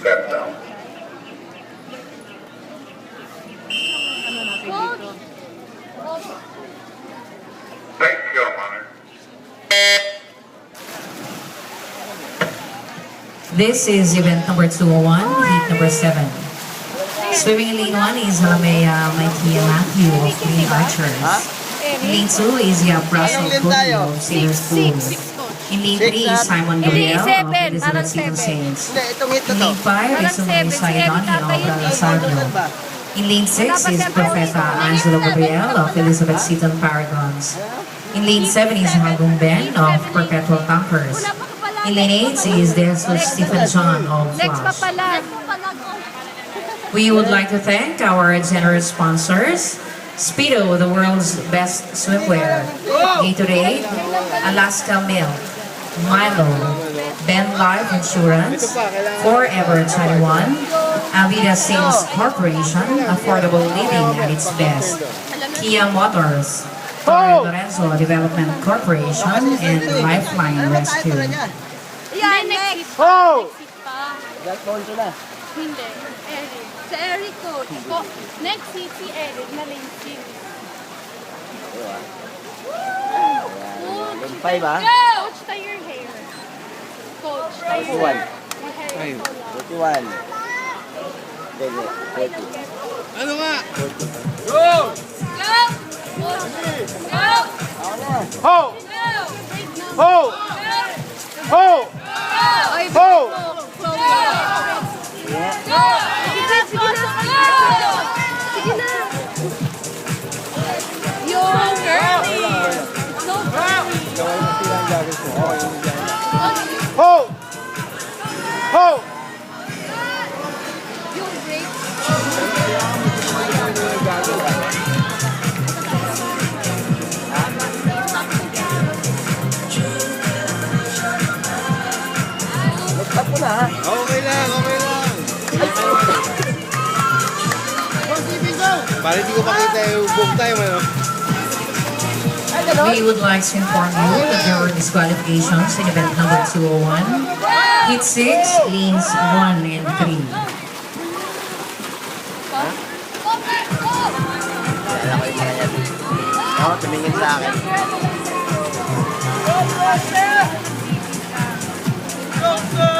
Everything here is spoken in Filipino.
step down. Thank you, Your Honor. This is event number 201, heat number 7. Swimming in lane 1 is Alamea Mikey Matthew of Green Archers. In lane 2 is Yap Russell Cody of Sailors Pool. In lane 3 is Simon Gabriel of Elizabeth City Saints. In lane 5 is Melissa Idoni of Ralasario. In lane 6 is Professor Angelo Gabriel of Elizabeth Seton Paragons. In lane 7 is Hagong Ben of Perpetual Tankers. In lane 8 is Jesus Stephen John of Flash. We would like to thank our generous sponsors, Speedo, the world's best swimwear, Gatorade, Alaska Milk, Milo, Ben Life Insurance, Forever 21, Avida Sales Corporation, affordable living at its best, Kia Motors, Torre Lorenzo Development Corporation, and Lifeline Rescue. Yan, next. Oh! Next pa. Sponsor na. Hindi. Eric. Sa Eric Coach. Next seat si Eric na lane 6. Lane 5 ah. Coach, tie your hair. Coach, tie your 41. hair. Your hair is so long. 41. Hindi, 40. Ano nga? Go! Go! Go! Ako na. Ho! Go! Ho! Ho! Oy, Ho! Yeah. Go! Sige na! Sige na! Yo, girly! So girly! Gawin mo silang gagawin ko. Okay, yung dyan. Ho! Ho! Yung break. Stop ko na ha. Okay lang, okay lang. Para hindi ko makita yung book time, ano? We would like to inform you that there were disqualifications in event number 201, heat 6, lanes 1 and 3. Alam ko yung mga yan. Ako, tumingin sa akin. Go, go!